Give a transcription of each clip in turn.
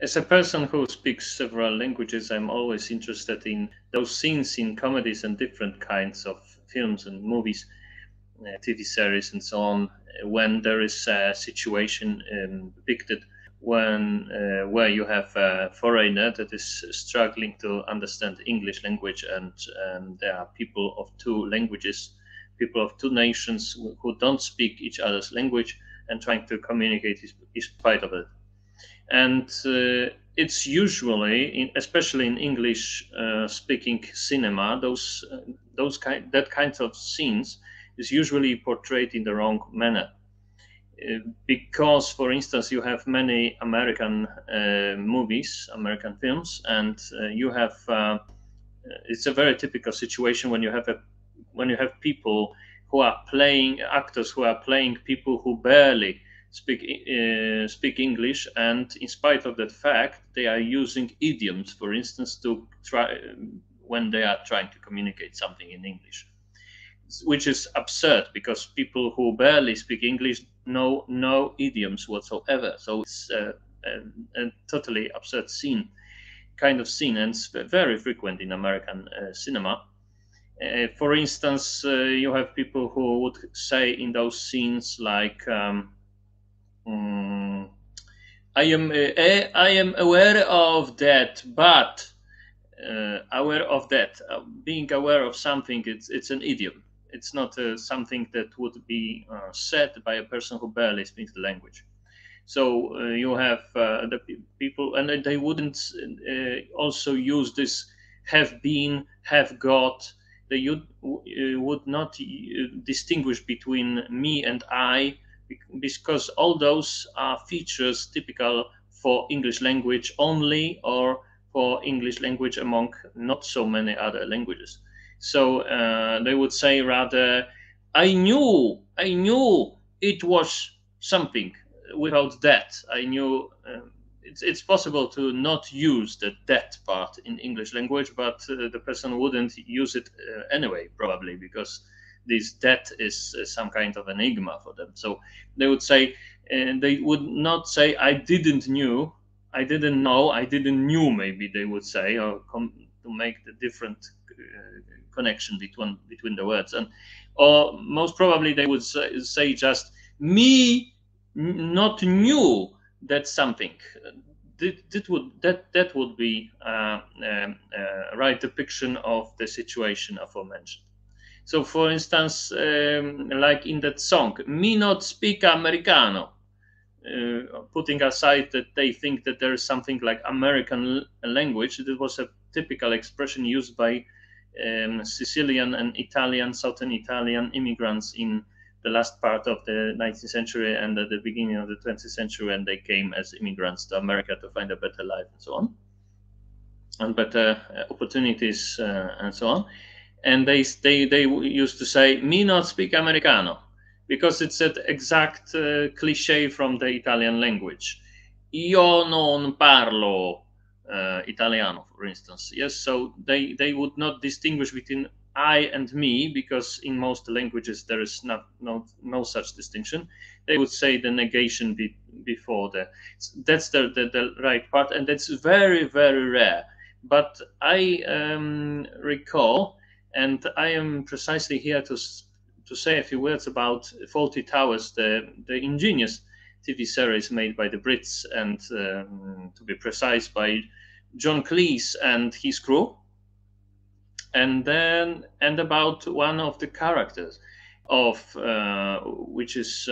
As a person who speaks several languages, I'm always interested in those scenes in comedies and different kinds of films and movies, TV series, and so on, when there is a situation depicted when where you have a foreigner that is struggling to understand English language, and there are people of two languages, people of two nations who don't speak each other's language and trying to communicate in spite of it. And it's usually, especially in English speaking cinema, that kinds of scenes is usually portrayed in the wrong manner. Because, for instance, you have many American movies, American films, and you have it's a very typical situation when you have people who are playing actors who are playing people who barely speak English, and in spite of that fact, they are using idioms, for instance, to try when they are trying to communicate something in English, which is absurd because people who barely speak English know no idioms whatsoever. So it's a totally absurd kind of scene, and it's very frequent in American cinema. For instance, you have people who would say in those scenes like, mm, I am aware of that, but aware of that, being aware of something, it's an idiom. It's not something that would be said by a person who barely speaks the language. So you have people, and they wouldn't also use this have been, have got. They would not distinguish between me and I, because all those are features typical for English language only, or for English language among not so many other languages. So they would say rather, I knew it was something. Without that, I knew it's possible to not use the that part in English language, but the person wouldn't use it anyway, probably because this that is some kind of enigma for them. So they would say, they would not say I didn't knew, I didn't know, I didn't knew. Maybe they would say, or to make the different connection between the words, and or most probably they would say just me not knew that something. That would be right depiction of the situation aforementioned. So, for instance, like in that song, "Me not speak Americano," putting aside that they think that there is something like American language, it was a typical expression used by Sicilian and Italian, Southern Italian immigrants in the last part of the 19th century and at the beginning of the 20th century, and they came as immigrants to America to find a better life and so on, and better opportunities and so on. And they used to say, "Me not speak Americano," because it's an exact cliche from the Italian language. Io non parlo Italiano, for instance. Yes, so they would not distinguish between I and me, because in most languages there is no such distinction. They would say the negation before that's the right part, and that's very, very rare. But I recall, and I am precisely here to say a few words about Fawlty Towers, the ingenious TV series made by the Brits, and to be precise, by John Cleese and his crew, and about one of the characters of which is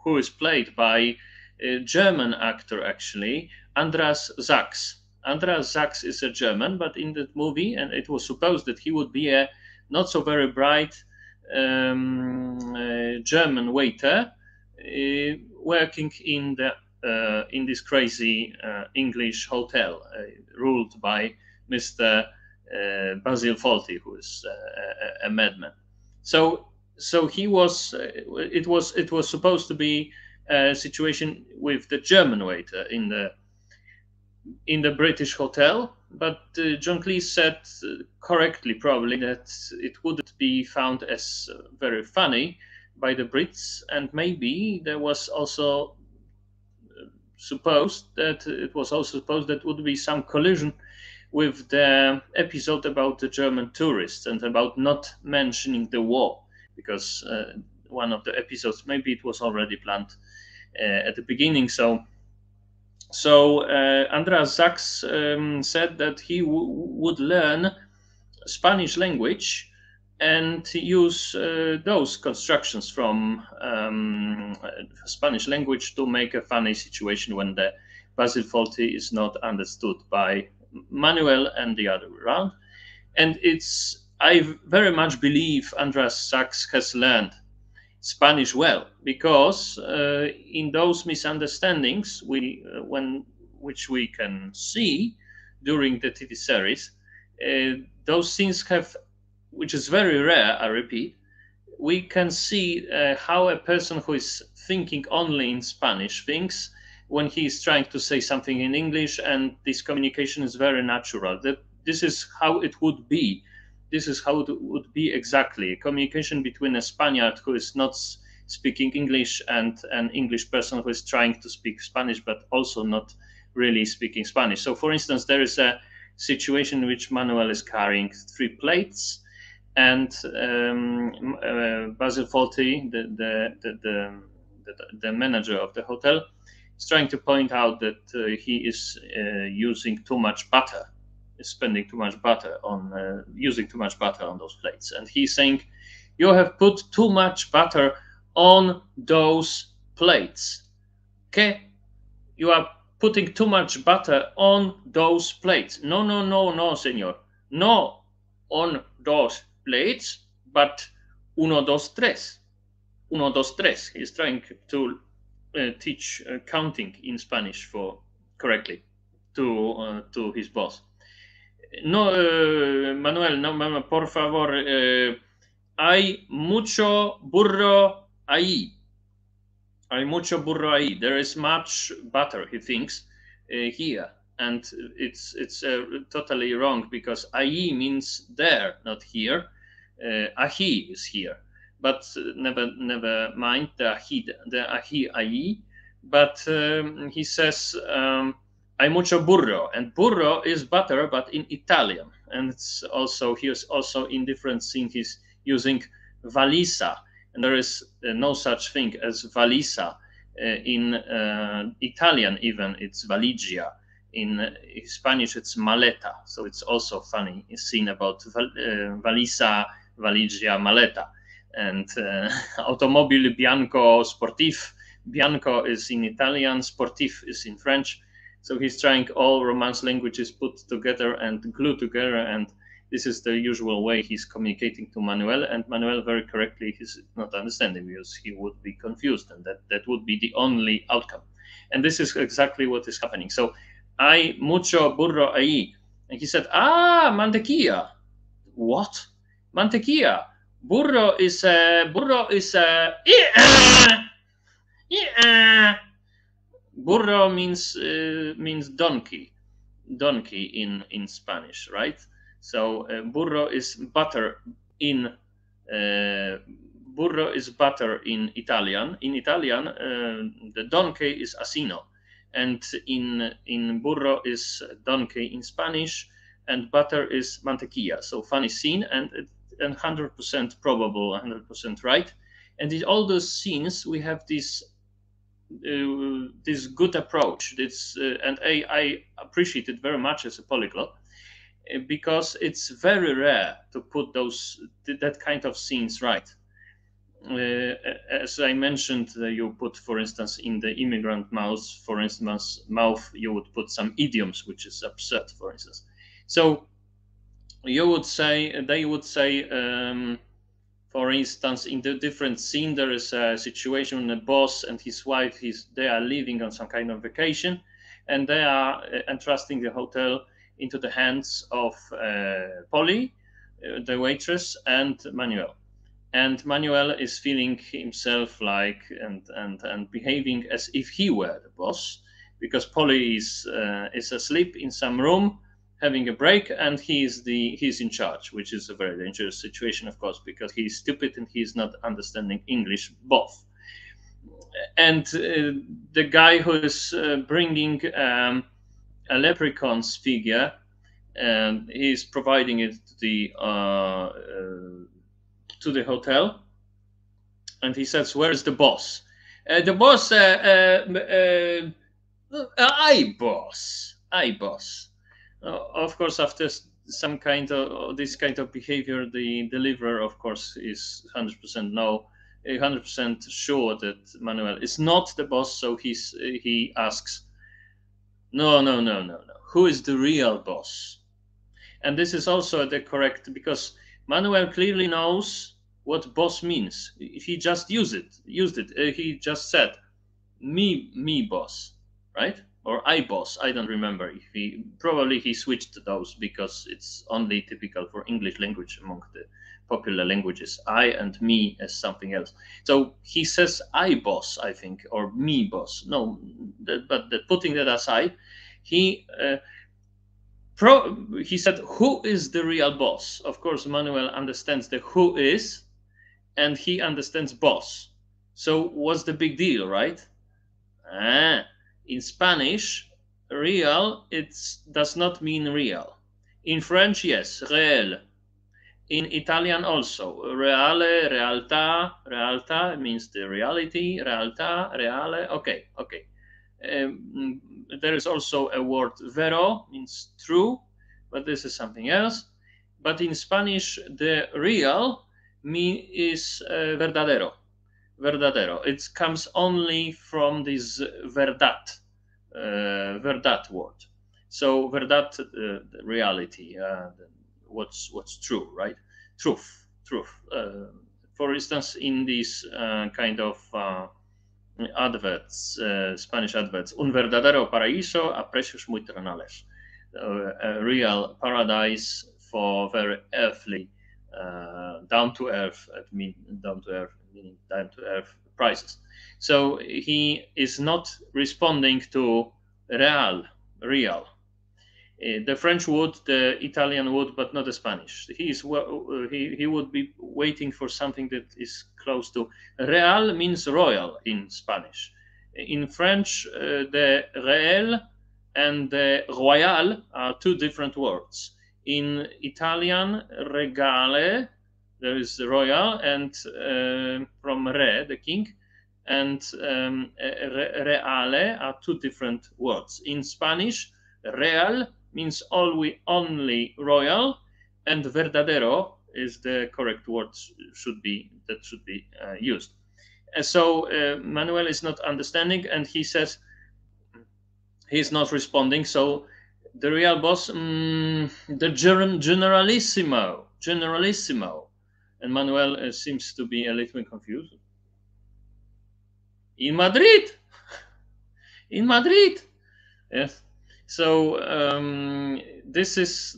who is played by a German actor, actually, Andreas Sachs. Andreas Sachs is a German, but in the movie, and it was supposed that he would be a not so very bright German waiter working in this crazy English hotel ruled by Mr. Basil Fawlty, who is a madman. So he was. It was supposed to be a situation with the German waiter in the British hotel, but John Cleese said correctly, probably, that it wouldn't be found as very funny by the Brits, and maybe there was also supposed that it was also supposed that would be some collision with the episode about the German tourists and about not mentioning the war, because one of the episodes, maybe it was already planned at the beginning. So Andreas Sachs said that he would learn Spanish language and use those constructions from Spanish language to make a funny situation when the Basil Fawlty is not understood by Manuel and the other way around. And I very much believe Andreas Sachs has learned Spanish well, because in those misunderstandings which we can see during the TV series, those scenes have, which is very rare, I repeat, we can see how a person who is thinking only in Spanish thinks when he is trying to say something in English, and this communication is very natural. That this is how it would be. This is how it would be exactly. Communication between a Spaniard who is not speaking English and an English person who is trying to speak Spanish but also not really speaking Spanish. So, for instance, there is a situation in which Manuel is carrying 3 plates, and Basil Fawlty, the manager of the hotel, is trying to point out that he is using too much butter, spending too much butter on using too much butter on those plates, and he's saying, "You have put too much butter on those plates. Okay, you are putting too much butter on those plates. No, no, no, no, senor. No on those plates, but uno, dos, tres. Uno, dos, tres." He's trying to teach counting in Spanish for correctly to his boss. No, Manuel, no, por favor, hay mucho burro ahí. Hay mucho burro ahí. There is much butter, he thinks, here. And it's totally wrong, because ahí means there, not here. Ají is here. But never mind the ají ahí. But he says, hay mucho burro, and burro is butter, but in Italian. And it's also, here's also in different scenes, he's using valisa, and there is no such thing as valisa. In Italian, even, it's valigia. In Spanish, it's maleta. So it's also funny, a scene about valisa, valigia, maleta. And automobile bianco, sportif. Bianco is in Italian, sportif is in French. So he's trying all Romance languages put together and glued together, and this is the usual way he's communicating to Manuel, and Manuel very correctly is not understanding, because he would be confused, and that would be the only outcome. And this is exactly what is happening. So, hay mucho burro ahí. And he said, mantequilla. What? Mantequilla. Burro is burro means donkey in Spanish, right? So burro is butter in Italian. In Italian, the donkey is asino, and in burro is donkey in Spanish, and butter is mantequilla. So funny scene, and 100% probable, 100% right. And in all those scenes, we have this good approach. And I appreciate it very much as a polyglot, because it's very rare to put that kind of scenes right. As I mentioned, you put, for instance, in the immigrant mouth, you would put some idioms, which is absurd, for instance. So they would say, for instance, in the different scene, there is a situation when a boss and his wife, they are leaving on some kind of vacation, and they are entrusting the hotel into the hands of Polly, the waitress, and Manuel. And Manuel is feeling himself like and behaving as if he were the boss, because Polly is asleep in some room, having a break, and he's in charge, which is a very dangerous situation, of course, because he's stupid and he's not understanding English both. and the guy who is bringing a leprechaun's figure, and he's providing it to the hotel, and he says, "Where is the boss?" The boss, I boss, I boss. Of course, after some kind of this kind of behavior, the deliverer, of course, is 100% no, 100% sure that Manuel is not the boss. So he asks, "No, no, no, no, no. Who is the real boss?" And this is also the correct, because Manuel clearly knows what boss means. He just used it. He just said, me boss, right? Or I boss. I don't remember. If he switched those because it's only typical for English language among the popular languages. I and me as something else. So he says I boss, I think, or me boss. No, but putting that aside, he he said, "Who is the real boss?" Of course, Manuel understands the who is, and he understands boss. So what's the big deal, right? In Spanish, real it does not mean real. In French, yes, réel. In Italian also, reale, realtà, realtà means the reality, realtà, reale. Okay, okay. There is also a word vero, means true, but this is something else. But in Spanish, the real is verdadero. Verdadero. It comes only from this verdad, verdad word. So verdad, reality, what's true, right? Truth, truth. For instance, in these kind of adverts, Spanish adverts, un verdadero paraíso a precios muy terrenales. A real paradise for very earthly, down to earth, meaning down to earth prices. So he is not responding to real. The French would, the Italian would, but not the Spanish. He would be waiting for something that is close to real means royal in Spanish. In French, the réel and the royal are two different words. In Italian, regale, there is the royal, and from re, the king, and reale are two different words. In Spanish, real means only royal, and verdadero is the correct word should be used. And so Manuel is not understanding, and he says he's not responding. So the real boss, the generalissimo, and Manuel seems to be a little confused. In Madrid, in Madrid, yes. So this is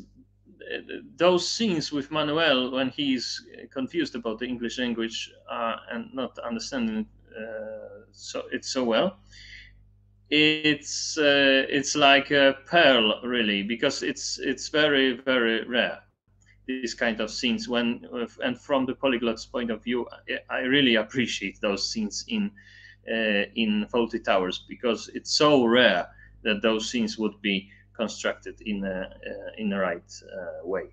those scenes with Manuel when he's confused about the English language and not understanding so well. It's like a pearl, really, because it's very, very rare, these kind of scenes. And from the polyglot's point of view, I really appreciate those scenes in Fawlty Towers, because it's so rare that those scenes would be constructed in the right way.